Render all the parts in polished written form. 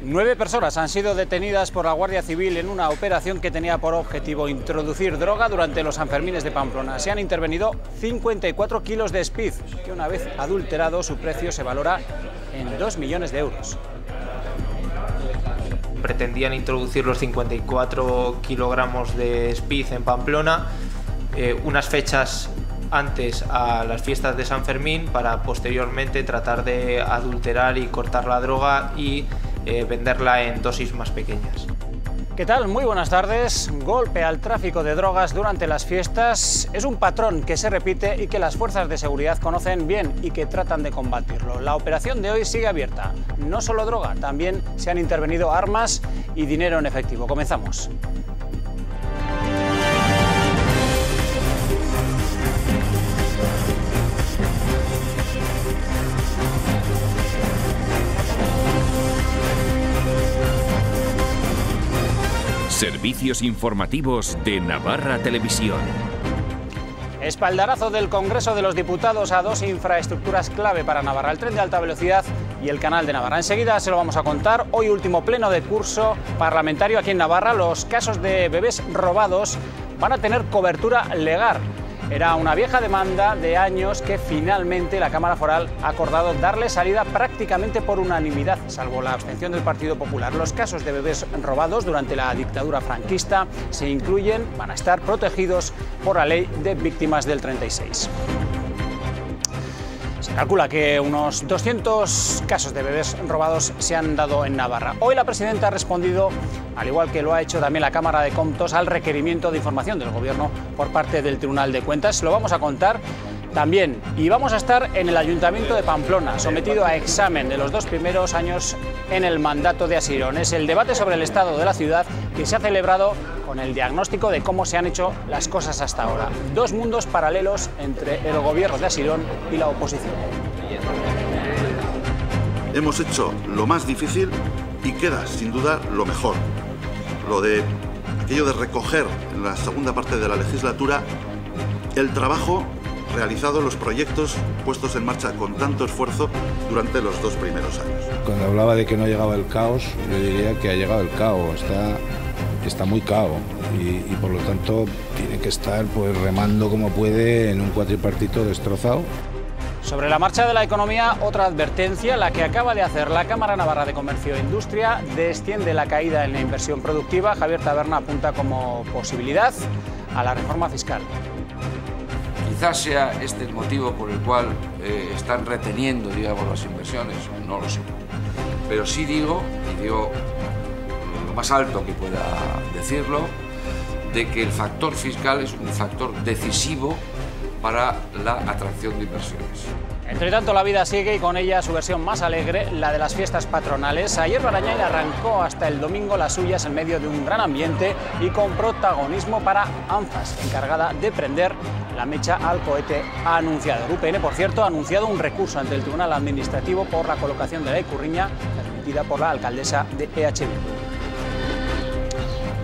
9 personas han sido detenidas por la Guardia Civil en una operación que tenía por objetivo introducir droga durante los Sanfermines de Pamplona. Se han intervenido 54 kilos de speed, que una vez adulterado su precio se valora en 2 millones de euros. Pretendían introducir los 54 kilogramos de speed en Pamplona unas fechas antes a las fiestas de San Fermín para posteriormente tratar de adulterar y cortar la droga y venderla en dosis más pequeñas. ¿Qué tal? Muy buenas tardes. Golpe al tráfico de drogas durante las fiestas es un patrón que se repite y que las fuerzas de seguridad conocen bien y que tratan de combatirlo. La operación de hoy sigue abierta. No solo droga, también se han intervenido armas y dinero en efectivo. Comenzamos. Servicios informativos de Navarra Televisión. Espaldarazo del Congreso de los Diputados a dos infraestructuras clave para Navarra, el tren de alta velocidad y el canal de Navarra. Enseguida se lo vamos a contar. Hoy último pleno de curso parlamentario aquí en Navarra. Los casos de bebés robados van a tener cobertura legal. Era una vieja demanda de años que finalmente la Cámara Foral ha acordado darle salida prácticamente por unanimidad, salvo la abstención del Partido Popular. Los casos de bebés robados durante la dictadura franquista se incluyen, van a estar protegidos por la Ley de Víctimas del 36. Se calcula que unos 200 casos de bebés robados se han dado en Navarra. Hoy la presidenta ha respondido, al igual que lo ha hecho también la Cámara de Comptos, al requerimiento de información del Gobierno por parte del Tribunal de Cuentas. Lo vamos a contar también. Y vamos a estar en el Ayuntamiento de Pamplona, sometido a examen de los 2 primeros años en el mandato de Asirón. Es el debate sobre el estado de la ciudad que se ha celebrado con el diagnóstico de cómo se han hecho las cosas hasta ahora. 2 mundos paralelos entre el gobierno de Asirón y la oposición. Hemos hecho lo más difícil y queda, sin duda, lo mejor. Lo de aquello de recoger en la segunda parte de la legislatura el trabajo realizado, los proyectos puestos en marcha con tanto esfuerzo durante los 2 primeros años. Cuando hablaba de que no llegaba el caos, yo diría que ha llegado el caos, está muy cao y por lo tanto tiene que estar pues remando como puede en un cuatripartito destrozado. Sobre la marcha de la economía, otra advertencia, la que acaba de hacer la Cámara Navarra de Comercio e Industria, desciende la caída en la inversión productiva. Javier Taberna apunta como posibilidad a la reforma fiscal. Quizás sea este el motivo por el cual están reteniendo, digamos, las inversiones, no lo sé. Pero sí digo, y digo lo más alto que pueda decirlo, de que el factor fiscal es un factor decisivo para la atracción de inversiones. Entre tanto, la vida sigue y con ella su versión más alegre, la de las fiestas patronales. Ayer Barañáin arrancó hasta el domingo las suyas en medio de un gran ambiente y con protagonismo para ANFAS, encargada de prender la mecha al cohete anunciado. El UPN, por cierto, ha anunciado un recurso ante el Tribunal Administrativo por la colocación de la Icurriña, transmitida por la alcaldesa de EH Bildu.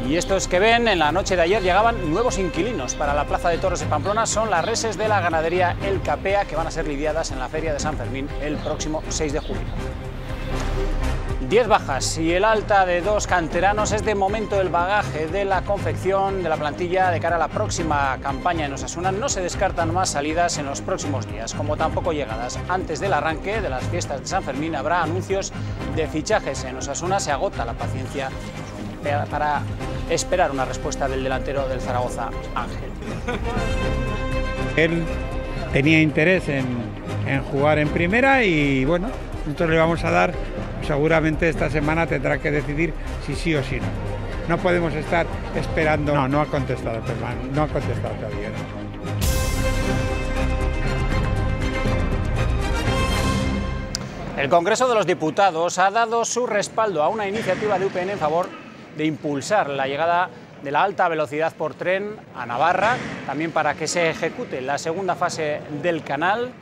Y estos que ven, en la noche de ayer llegaban nuevos inquilinos para la Plaza de Toros de Pamplona. Son las reses de la ganadería El Capea, que van a ser lidiadas en la Feria de San Fermín el próximo 6 de julio. 10 bajas y el alta de 2 canteranos es de momento el bagaje de la confección de la plantilla de cara a la próxima campaña en Osasuna. No se descartan más salidas en los próximos días, como tampoco llegadas. Antes del arranque de las fiestas de San Fermín habrá anuncios de fichajes en Osasuna. Se agota la paciencia para esperar una respuesta del delantero del Zaragoza, Ángel. Él tenía interés en jugar en primera y bueno, nosotros le vamos a dar, seguramente esta semana tendrá que decidir si sí o si no. No podemos estar esperando. No ha contestado, no ha contestado todavía. El Congreso de los Diputados ha dado su respaldo a una iniciativa de UPN en favor de impulsar la llegada de la alta velocidad por tren a Navarra, también para que se ejecute la segunda fase del canal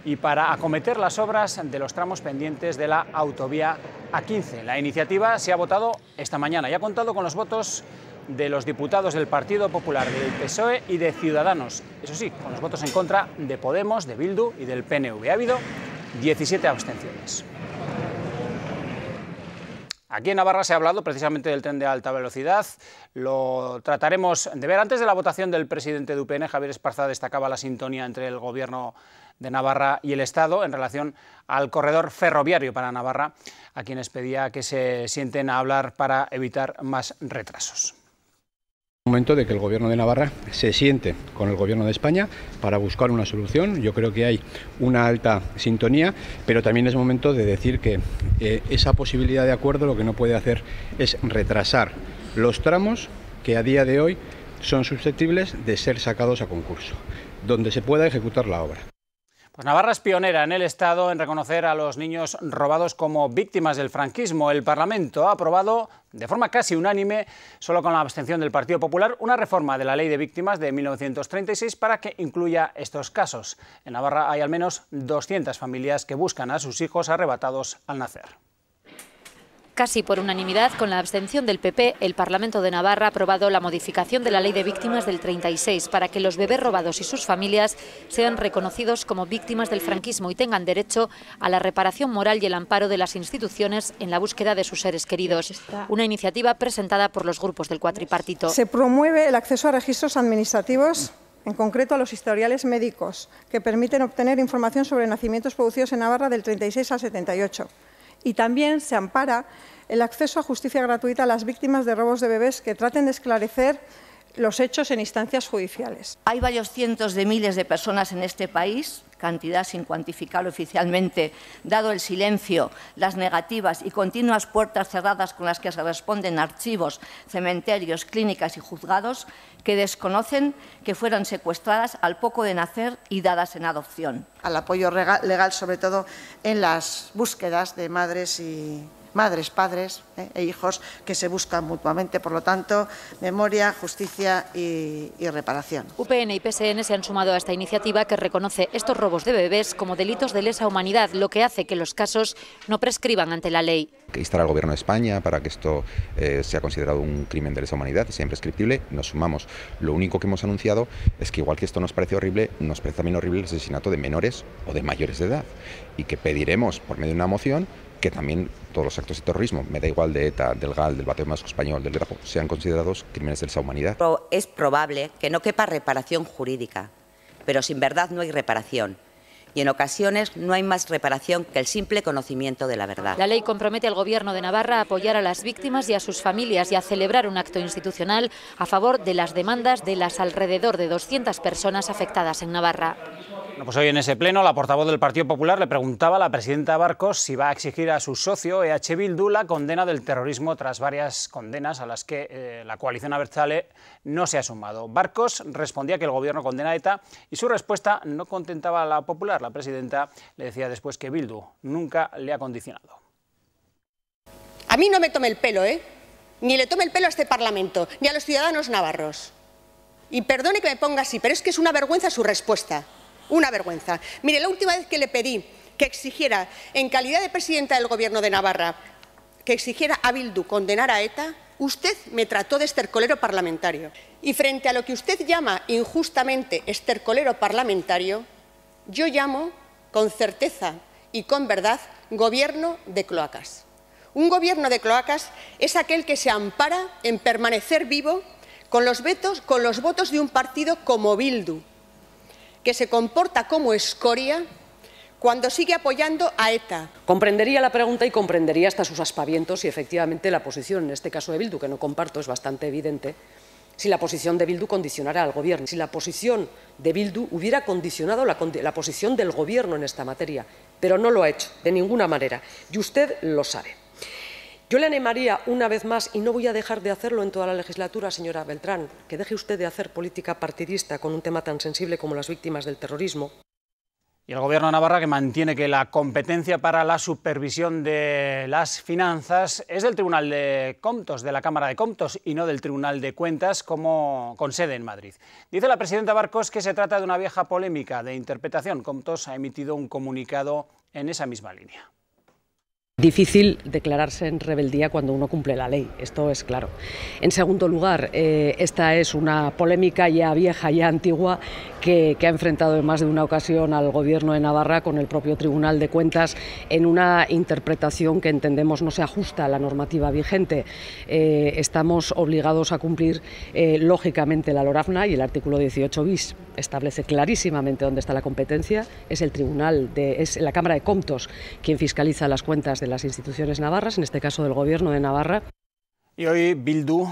y para acometer las obras de los tramos pendientes de la autovía A15. La iniciativa se ha votado esta mañana y ha contado con los votos de los diputados del Partido Popular, del PSOE y de Ciudadanos. Eso sí, con los votos en contra de Podemos, de Bildu y del PNV. Ha habido 17 abstenciones. Aquí en Navarra se ha hablado precisamente del tren de alta velocidad. Lo trataremos de ver. Antes de la votación del presidente de UPN, Javier Esparza, destacaba la sintonía entre el Gobierno de Navarra y el Estado en relación al corredor ferroviario para Navarra, a quienes pedía que se sienten a hablar para evitar más retrasos. Momento de que el Gobierno de Navarra se siente con el Gobierno de España para buscar una solución. Yo creo que hay una alta sintonía, pero también es momento de decir que esa posibilidad de acuerdo lo que no puede hacer es retrasar los tramos que a día de hoy son susceptibles de ser sacados a concurso, donde se pueda ejecutar la obra. Pues Navarra es pionera en el Estado en reconocer a los niños robados como víctimas del franquismo. El Parlamento ha aprobado de forma casi unánime, solo con la abstención del Partido Popular, una reforma de la Ley de Víctimas de 1936 para que incluya estos casos. En Navarra hay al menos 200 familias que buscan a sus hijos arrebatados al nacer. Casi por unanimidad, con la abstención del PP, el Parlamento de Navarra ha aprobado la modificación de la Ley de Víctimas del 36 para que los bebés robados y sus familias sean reconocidos como víctimas del franquismo y tengan derecho a la reparación moral y el amparo de las instituciones en la búsqueda de sus seres queridos. Una iniciativa presentada por los grupos del cuatripartito. Se promueve el acceso a registros administrativos, en concreto a los historiales médicos, que permiten obtener información sobre nacimientos producidos en Navarra del 36 al 78. Y también se ampara el acceso a justicia gratuita a las víctimas de robos de bebés que traten de esclarecer los hechos en instancias judiciales. Hay varios cientos de miles de personas en este país, cantidad sin cuantificar oficialmente, dado el silencio, las negativas y continuas puertas cerradas con las que se responden archivos, cementerios, clínicas y juzgados, que desconocen que fueron secuestradas al poco de nacer y dadas en adopción. Al apoyo legal, sobre todo en las búsquedas de madres, padres e hijos que se buscan mutuamente. Por lo tanto, memoria, justicia y reparación. UPN y PSN se han sumado a esta iniciativa que reconoce estos robos de bebés como delitos de lesa humanidad, lo que hace que los casos no prescriban ante la ley. Instar al Gobierno de España para que esto sea considerado un crimen de lesa humanidad, sea imprescriptible, nos sumamos. Lo único que hemos anunciado es que igual que esto nos parece horrible, nos parece también horrible el asesinato de menores o de mayores de edad y que pediremos por medio de una moción que también todos los actos de terrorismo, me da igual de ETA, del GAL, del Batallón Vasco Español, del Grapo, sean considerados crímenes de lesa humanidad. Es probable que no quepa reparación jurídica, pero sin verdad no hay reparación. Y en ocasiones no hay más reparación que el simple conocimiento de la verdad. La ley compromete al Gobierno de Navarra a apoyar a las víctimas y a sus familias y a celebrar un acto institucional a favor de las demandas de las alrededor de 200 personas afectadas en Navarra. Bueno, pues hoy en ese pleno la portavoz del Partido Popular le preguntaba a la presidenta Barcos si va a exigir a su socio EH Bildu la condena del terrorismo tras varias condenas a las que la coalición abertzale no se ha sumado. Barcos respondía que el gobierno condena a ETA y su respuesta no contentaba a la Popular. La presidenta le decía después que Bildu nunca le ha condicionado. A mí no me tome el pelo, ni le tome el pelo a este Parlamento, ni a los ciudadanos navarros. Y perdone que me ponga así, pero es que es una vergüenza su respuesta. Una vergüenza. Mire, la última vez que le pedí que exigiera, en calidad de presidenta del Gobierno de Navarra, que exigiera a Bildu condenar a ETA, usted me trató de estercolero parlamentario. Y frente a lo que usted llama injustamente estercolero parlamentario, yo llamo, con certeza y con verdad, gobierno de cloacas. Un gobierno de cloacas es aquel que se ampara en permanecer vivo con los votos de un partido como Bildu, que se comporta como escoria cuando sigue apoyando a ETA. Comprendería la pregunta y comprendería hasta sus aspavientos si efectivamente la posición, en este caso de Bildu, que no comparto, es bastante evidente, si la posición de Bildu condicionara al Gobierno, si la posición de Bildu hubiera condicionado la posición del Gobierno en esta materia, pero no lo ha hecho, de ninguna manera, y usted lo sabe. Yo le animaría una vez más, y no voy a dejar de hacerlo en toda la legislatura, señora Beltrán, que deje usted de hacer política partidista con un tema tan sensible como las víctimas del terrorismo. Y el Gobierno de Navarra, que mantiene que la competencia para la supervisión de las finanzas es del Tribunal de Comptos, de la Cámara de Comptos, y no del Tribunal de Cuentas, como con sede en Madrid. Dice la presidenta Barcos que se trata de una vieja polémica de interpretación. Comptos ha emitido un comunicado en esa misma línea. Difícil declararse en rebeldía cuando uno cumple la ley, esto es claro. En segundo lugar, esta es una polémica ya vieja, ya antigua, que ha enfrentado en más de una ocasión al Gobierno de Navarra con el propio Tribunal de Cuentas en una interpretación que entendemos no se ajusta a la normativa vigente. Estamos obligados a cumplir lógicamente la LORAFNA, y el artículo 18 bis establece clarísimamente dónde está la competencia. Es la Cámara de Comptos quien fiscaliza las cuentas de las instituciones navarras, en este caso del Gobierno de Navarra. Y hoy Bildu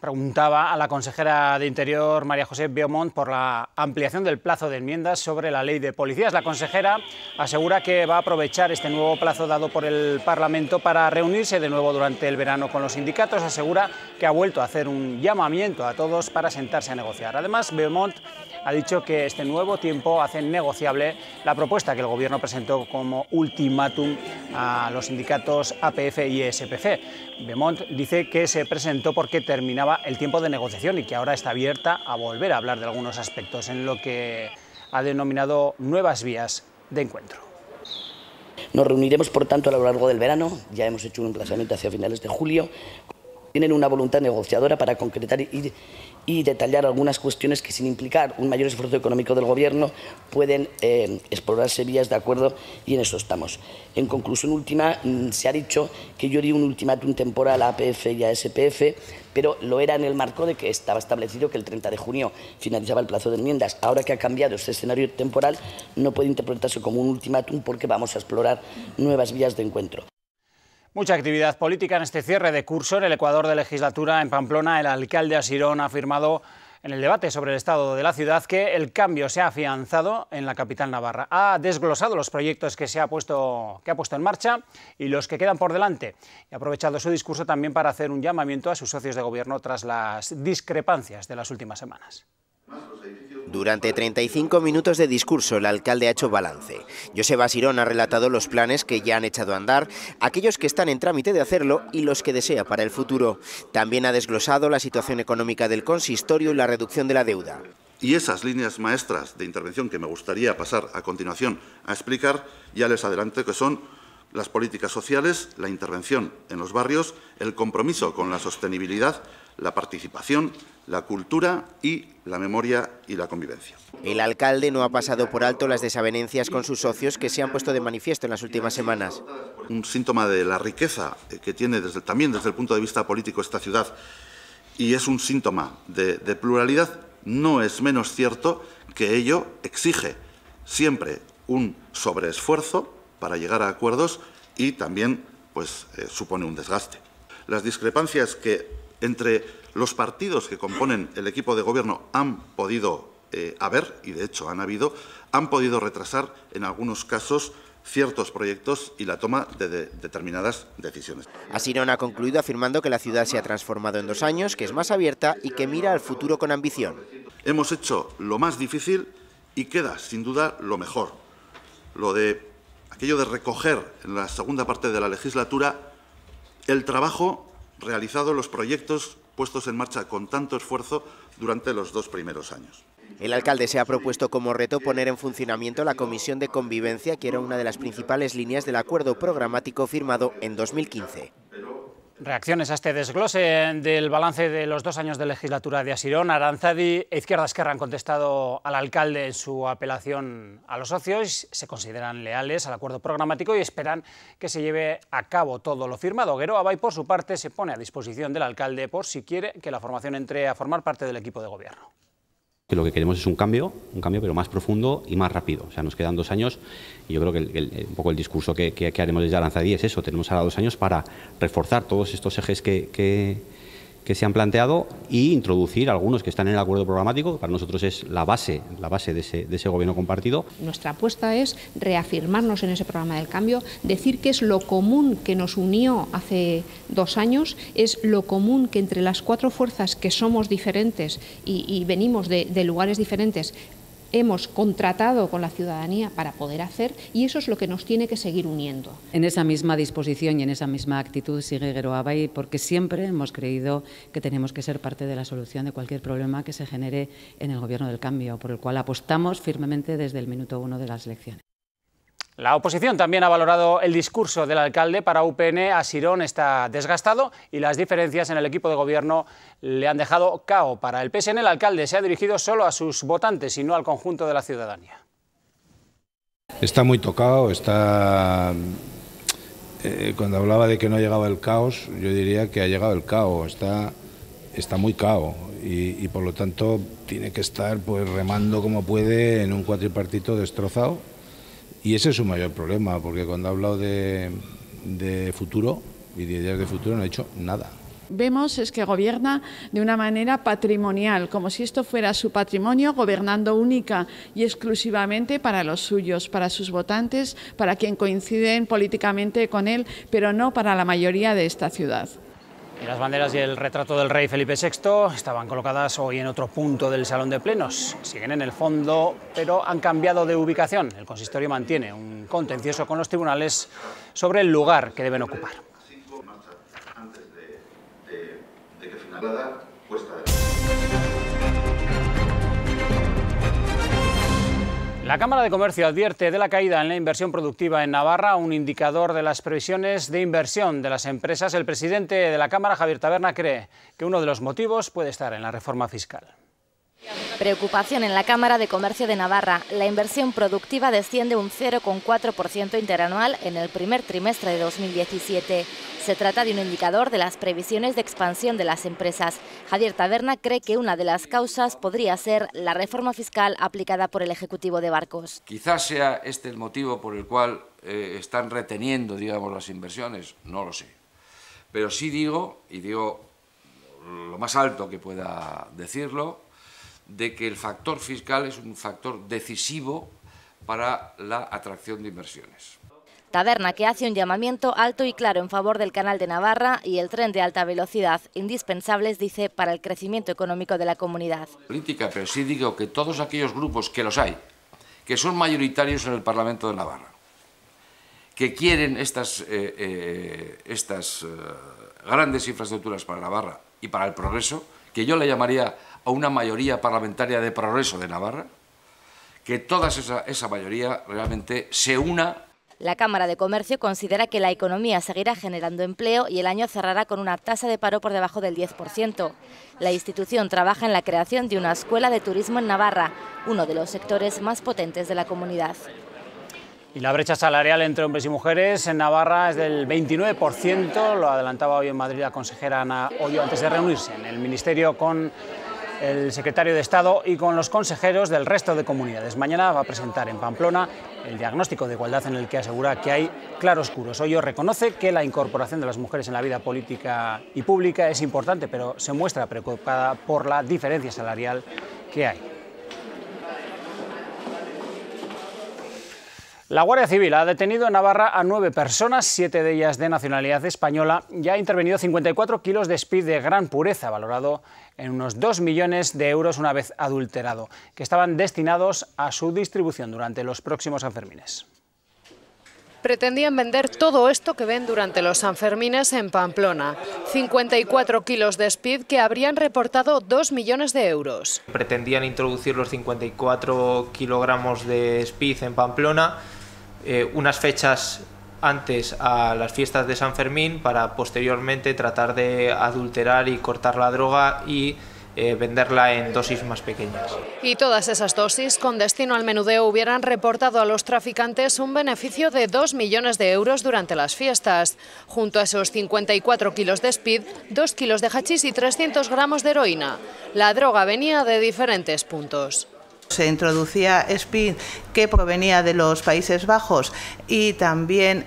preguntaba a la consejera de Interior, María José Beaumont, por la ampliación del plazo de enmiendas sobre la ley de policías. La consejera asegura que va a aprovechar este nuevo plazo dado por el Parlamento para reunirse de nuevo durante el verano con los sindicatos. Asegura que ha vuelto a hacer un llamamiento a todos para sentarse a negociar. Además, Beaumont ha dicho que este nuevo tiempo hace negociable la propuesta que el Gobierno presentó como ultimátum a los sindicatos APF y SPC. Beaumont dice que se presentó porque terminaba el tiempo de negociación y que ahora está abierta a volver a hablar de algunos aspectos en lo que ha denominado nuevas vías de encuentro. Nos reuniremos, por tanto, a lo largo del verano. Ya hemos hecho un emplazamiento hacia finales de julio. Tienen una voluntad negociadora para concretar y detallar algunas cuestiones que, sin implicar un mayor esfuerzo económico del Gobierno, pueden explorarse vías de acuerdo, y en eso estamos. En conclusión última, se ha dicho que yo di un ultimátum temporal a APF y a SPF, pero lo era en el marco de que estaba establecido que el 30 de junio finalizaba el plazo de enmiendas. Ahora que ha cambiado este escenario temporal, no puede interpretarse como un ultimátum porque vamos a explorar nuevas vías de encuentro. Mucha actividad política en este cierre de curso. En el Ecuador de legislatura en Pamplona, el alcalde Asirón ha afirmado en el debate sobre el estado de la ciudad que el cambio se ha afianzado en la capital navarra. Ha desglosado los proyectos que ha puesto en marcha y los que quedan por delante. Y ha aprovechado su discurso también para hacer un llamamiento a sus socios de gobierno tras las discrepancias de las últimas semanas. Durante 35 minutos de discurso, el alcalde ha hecho balance. Joseba Asirón ha relatado los planes que ya han echado a andar, aquellos que están en trámite de hacerlo y los que desea para el futuro. También ha desglosado la situación económica del consistorio y la reducción de la deuda. Y esas líneas maestras de intervención que me gustaría pasar a continuación a explicar, ya les adelanto que son las políticas sociales, la intervención en los barrios, el compromiso con la sostenibilidad, la participación, la cultura y la memoria y la convivencia. El alcalde no ha pasado por alto las desavenencias con sus socios que se han puesto de manifiesto en las últimas semanas. Un síntoma de la riqueza que tiene también desde el punto de vista político esta ciudad, y es un síntoma de pluralidad. No es menos cierto que ello exige siempre un sobreesfuerzo para llegar a acuerdos y también supone un desgaste. Las discrepancias que entre los partidos que componen el equipo de gobierno han podido haber, y de hecho han podido retrasar en algunos casos ciertos proyectos y la toma de determinadas decisiones. Asirón ha concluido afirmando que la ciudad se ha transformado en 2 años, que es más abierta y que mira al futuro con ambición. Hemos hecho lo más difícil y queda, sin duda, lo mejor. Aquello de recoger en la segunda parte de la legislatura el trabajo realizado, los proyectos puestos en marcha con tanto esfuerzo durante los 2 primeros años. El alcalde se ha propuesto como reto poner en funcionamiento la Comisión de Convivencia, que era una de las principales líneas del acuerdo programático firmado en 2015. Reacciones a este desglose del balance de los 2 años de legislatura de Asirón. Aranzadi e Izquierda Esquerra han contestado al alcalde en su apelación a los socios. Se consideran leales al acuerdo programático y esperan que se lleve a cabo todo lo firmado. Guero Abay, por su parte, se pone a disposición del alcalde por si quiere que la formación entre a formar parte del equipo de gobierno. Lo que queremos es un cambio pero más profundo y más rápido. O sea, nos quedan 2 años y yo creo que un poco el discurso que haremos desde Aranzadi es eso. Tenemos ahora 2 años para reforzar todos estos ejes que se han planteado y introducir algunos que están en el acuerdo programático, que para nosotros es la base de ese gobierno compartido. Nuestra apuesta es reafirmarnos en ese programa del cambio, decir que es lo común que nos unió hace 2 años, es lo común que entre las 4 fuerzas que somos diferentes y venimos de lugares diferentes, hemos contratado con la ciudadanía para poder hacer, y eso es lo que nos tiene que seguir uniendo. En esa misma disposición y en esa misma actitud sigue Guero Abay, porque siempre hemos creído que tenemos que ser parte de la solución de cualquier problema que se genere en el Gobierno del Cambio, por el cual apostamos firmemente desde el minuto 1 de las elecciones. La oposición también ha valorado el discurso del alcalde. Para UPN, Asirón está desgastado y las diferencias en el equipo de gobierno le han dejado cao. Para el PSN, el alcalde se ha dirigido solo a sus votantes y no al conjunto de la ciudadanía. Está muy tocado, cuando hablaba de que no llegaba el caos, yo diría que ha llegado el caos, está muy cao y por lo tanto tiene que estar pues remando como puede en un cuatripartito destrozado. Y ese es su mayor problema, porque cuando ha hablado de futuro y de ideas de futuro no ha hecho nada. Vemos es que gobierna de una manera patrimonial, como si esto fuera su patrimonio, gobernando única y exclusivamente para los suyos, para sus votantes, para quien coinciden políticamente con él, pero no para la mayoría de esta ciudad. Y las banderas y el retrato del rey Felipe VI estaban colocadas hoy en otro punto del salón de plenos. Siguen en el fondo, pero han cambiado de ubicación. El consistorio mantiene un contencioso con los tribunales sobre el lugar que deben ocupar. La Cámara de Comercio advierte de la caída en la inversión productiva en Navarra, un indicador de las previsiones de inversión de las empresas. El presidente de la Cámara, Javier Taberna, cree que uno de los motivos puede estar en la reforma fiscal. Preocupación en la Cámara de Comercio de Navarra. La inversión productiva desciende un 0,4% interanual en el primer trimestre de 2017. Se trata de un indicador de las previsiones de expansión de las empresas. Javier Taberna cree que una de las causas podría ser la reforma fiscal aplicada por el Ejecutivo de Barcos. Quizás sea este el motivo por el cual están reteniendo, digamos, las inversiones, no lo sé. Pero sí digo, y digo lo más alto que pueda decirlo, de que el factor fiscal es un factor decisivo para la atracción de inversiones. Taberna, que hace un llamamiento alto y claro en favor del Canal de Navarra y el tren de alta velocidad, indispensables, dice, para el crecimiento económico de la comunidad. Política, pero sí digo que todos aquellos grupos, que los hay, que son mayoritarios en el Parlamento de Navarra, que quieren estas grandes infraestructuras para Navarra y para el progreso, que yo le llamaría a una mayoría parlamentaria de progreso de Navarra, que toda esa mayoría realmente se una. La Cámara de Comercio considera que la economía seguirá generando empleo y el año cerrará con una tasa de paro por debajo del 10%. La institución trabaja en la creación de una escuela de turismo en Navarra, uno de los sectores más potentes de la comunidad. Y la brecha salarial entre hombres y mujeres en Navarra es del 29%, lo adelantaba hoy en Madrid la consejera Ana Ollo antes de reunirse en el Ministerio con el secretario de Estado y con los consejeros del resto de comunidades. Mañana va a presentar en Pamplona el diagnóstico de igualdad en el que asegura que hay claroscuros. Ollo reconoce que la incorporación de las mujeres en la vida política y pública es importante, pero se muestra preocupada por la diferencia salarial que hay. La Guardia Civil ha detenido en Navarra a 9 personas, 7 de ellas de nacionalidad española, y ha intervenido 54 kilos de speed de gran pureza, valorado en unos 2 millones de euros una vez adulterado, que estaban destinados a su distribución durante los próximos Sanfermines. Pretendían vender todo esto que ven durante los Sanfermines en Pamplona. 54 kilos de speed que habrían reportado 2 millones de euros. Pretendían introducir los 54 kilogramos de speed en Pamplona unas fechas antes a las fiestas de San Fermín para posteriormente tratar de adulterar y cortar la droga y venderla en dosis más pequeñas. Y todas esas dosis con destino al menudeo hubieran reportado a los traficantes un beneficio de 2 millones de euros durante las fiestas. Junto a esos 54 kilos de speed, 2 kilos de hachís y 300 gramos de heroína. La droga venía de diferentes puntos. Se introducía speed que provenía de los Países Bajos y también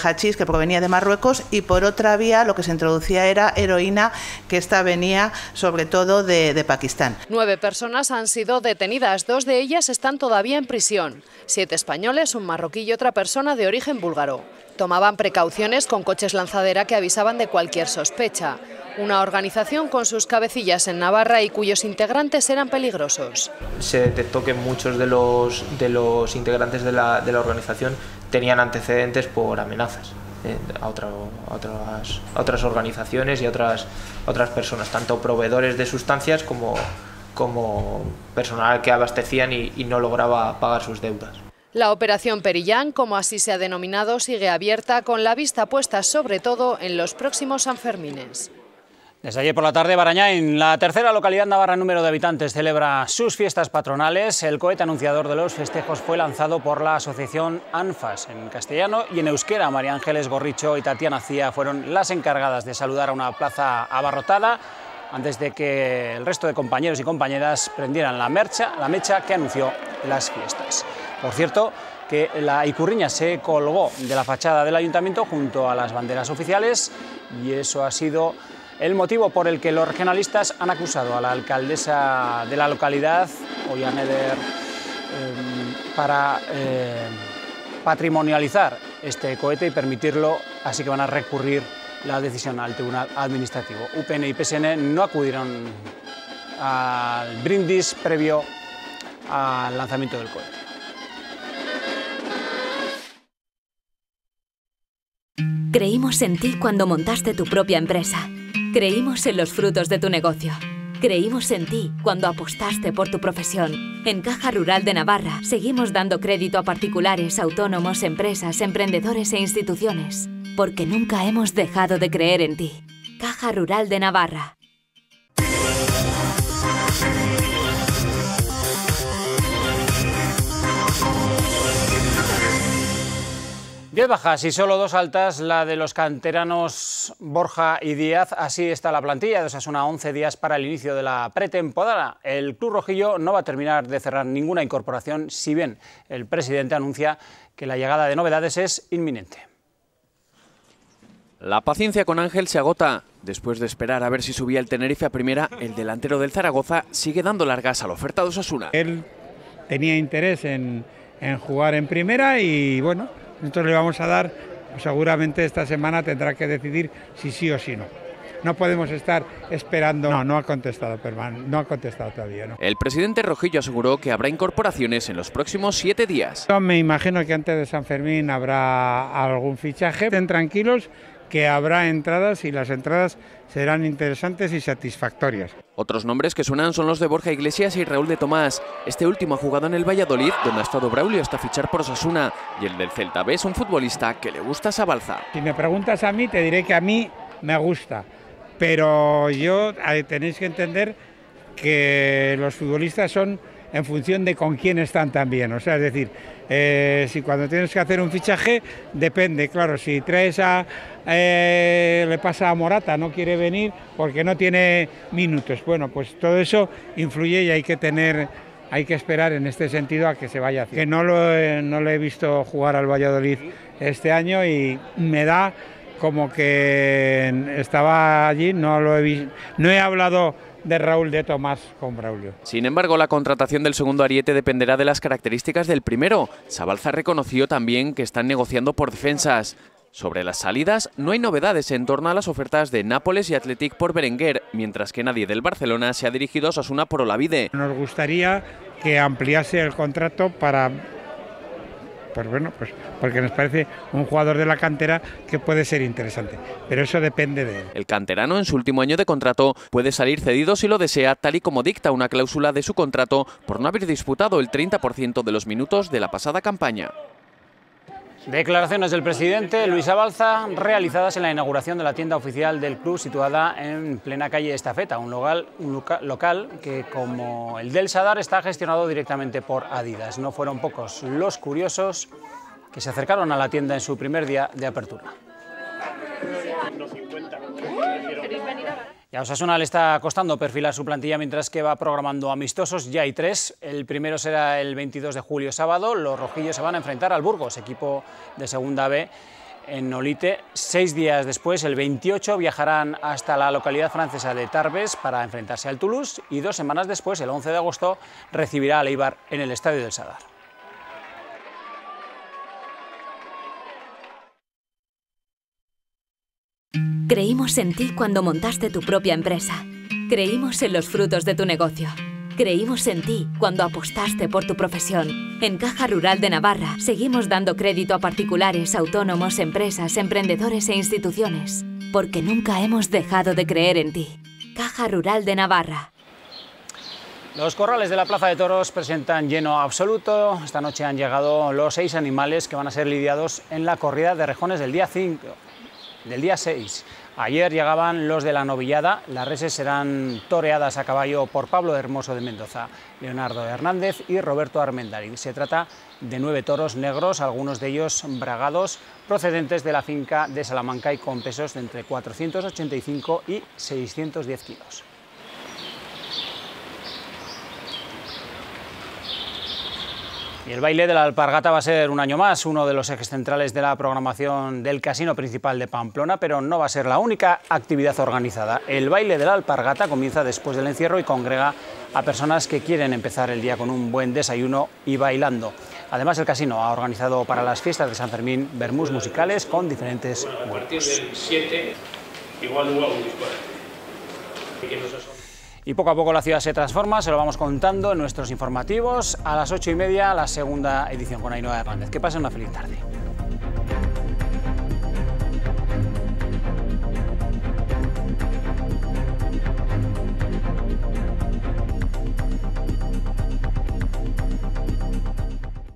hachís que provenía de Marruecos, y por otra vía lo que se introducía era heroína, que esta venía sobre todo de Pakistán. 9 personas han sido detenidas, 2 de ellas están todavía en prisión. 7 españoles, un marroquí y otra persona de origen búlgaro. Tomaban precauciones con coches lanzadera que avisaban de cualquier sospecha. Una organización con sus cabecillas en Navarra y cuyos integrantes eran peligrosos. Se detectó que muchos de los integrantes de la organización tenían antecedentes por amenazas a otras organizaciones y a otras personas, tanto proveedores de sustancias como personal que abastecían y no lograba pagar sus deudas. La operación Perillán, como así se ha denominado, sigue abierta con la vista puesta sobre todo en los próximos Sanfermines. Desde ayer por la tarde, Barañáin, la tercera localidad navarra en número de habitantes, celebra sus fiestas patronales. El cohete anunciador de los festejos fue lanzado por la asociación ANFAS en castellano y en euskera. María Ángeles Gorricho y Tatiana Cía fueron las encargadas de saludar a una plaza abarrotada antes de que el resto de compañeros y compañeras prendieran la mecha que anunció las fiestas. Por cierto, que la Icurriña se colgó de la fachada del ayuntamiento junto a las banderas oficiales y eso ha sido el motivo por el que los regionalistas han acusado a la alcaldesa de la localidad, Ollane Eder, para patrimonializar este cohete y permitirlo, así que van a recurrir la decisión al Tribunal Administrativo. UPN y PSN no acudieron al brindis previo al lanzamiento del cohete. Creímos en ti cuando montaste tu propia empresa. Creímos en los frutos de tu negocio. Creímos en ti cuando apostaste por tu profesión. En Caja Rural de Navarra seguimos dando crédito a particulares, autónomos, empresas, emprendedores e instituciones. Porque nunca hemos dejado de creer en ti. Caja Rural de Navarra. 10 bajas y solo 2 altas, la de los canteranos Borja y Díaz. Así está la plantilla de Osasuna, 11 días para el inicio de la pretemporada. El club rojillo no va a terminar de cerrar ninguna incorporación, si bien el presidente anuncia que la llegada de novedades es inminente. La paciencia con Ángel se agota. Después de esperar a ver si subía el Tenerife a primera, el delantero del Zaragoza sigue dando largas a la oferta de Osasuna. Él tenía interés en jugar en primera y bueno, nosotros le vamos a dar, pues seguramente esta semana tendrá que decidir si sí o si no. No podemos estar esperando. No ha contestado, no ha contestado todavía. No. El presidente rojillo aseguró que habrá incorporaciones en los próximos 7 días. Yo me imagino que antes de San Fermín habrá algún fichaje. Estén tranquilos que habrá entradas y las entradas serán interesantes y satisfactorias. Otros nombres que suenan son los de Borja Iglesias y Raúl de Tomás. Este último ha jugado en el Valladolid, donde ha estado Braulio hasta fichar por Osasuna. Y el del Celta B es un futbolista que le gusta a Sabalza. Si me preguntas a mí, te diré que a mí me gusta. Pero tenéis que entender que los futbolistas son en función de con quién están también. O sea, es decir, si cuando tienes que hacer un fichaje, depende, claro, si traes le pasa a Morata, no quiere venir porque no tiene minutos. Bueno, pues todo eso influye y hay que esperar en este sentido a que se vaya haciendo. Que no le he visto jugar al Valladolid este año y me da como que estaba allí, no he hablado de Raúl de Tomás con Braulio. Sin embargo, la contratación del segundo ariete dependerá de las características del primero. Sabalza reconoció también que están negociando por defensas. Sobre las salidas, no hay novedades en torno a las ofertas de Nápoles y Athletic por Berenguer, mientras que nadie del Barcelona se ha dirigido a Osasuna por Olavide. Nos gustaría que ampliase el contrato para... Pues porque nos parece un jugador de la cantera que puede ser interesante, pero eso depende de él. El canterano en su último año de contrato puede salir cedido si lo desea, tal y como dicta una cláusula de su contrato por no haber disputado el 30% de los minutos de la pasada campaña. Declaraciones del presidente Luis Sabalza realizadas en la inauguración de la tienda oficial del club situada en plena calle Estafeta, un local que, como el del Sadar, está gestionado directamente por Adidas. No fueron pocos los curiosos que se acercaron a la tienda en su primer día de apertura. Y a Osasuna le está costando perfilar su plantilla mientras que va programando amistosos. Ya hay 3. El primero será el 22 de julio, sábado. Los rojillos se van a enfrentar al Burgos, equipo de Segunda B, en Olite. 6 días después, el 28, viajarán hasta la localidad francesa de Tarbes para enfrentarse al Toulouse. Y 2 semanas después, el 11 de agosto, recibirá al Eibar en el Estadio del Sadar. Creímos en ti cuando montaste tu propia empresa. Creímos en los frutos de tu negocio. Creímos en ti cuando apostaste por tu profesión. En Caja Rural de Navarra seguimos dando crédito a particulares, autónomos, empresas, emprendedores e instituciones. Porque nunca hemos dejado de creer en ti. Caja Rural de Navarra. Los corrales de la Plaza de Toros presentan lleno absoluto. Esta noche han llegado los 6 animales que van a ser lidiados en la corrida de rejones del día 6. Ayer llegaban los de la novillada. Las reses serán toreadas a caballo por Pablo Hermoso de Mendoza, Leonardo Hernández y Roberto Armendariz. Se trata de 9 toros negros, algunos de ellos bragados, procedentes de la finca de Salamanca y con pesos de entre 485 y 610 kilos. Y el baile de la alpargata va a ser un año más uno de los ejes centrales de la programación del Casino Principal de Pamplona, pero no va a ser la única actividad organizada. El baile de la alpargata comienza después del encierro y congrega a personas que quieren empezar el día con un buen desayuno y bailando. Además, el casino ha organizado para las fiestas de San Fermín vermús musicales con diferentes grupos. A partir del 7, igual hubo un disparo. Y poco a poco la ciudad se transforma, se lo vamos contando en nuestros informativos. A las 8:30, la segunda edición con Ainhoa Hernández. Que pasen una feliz tarde.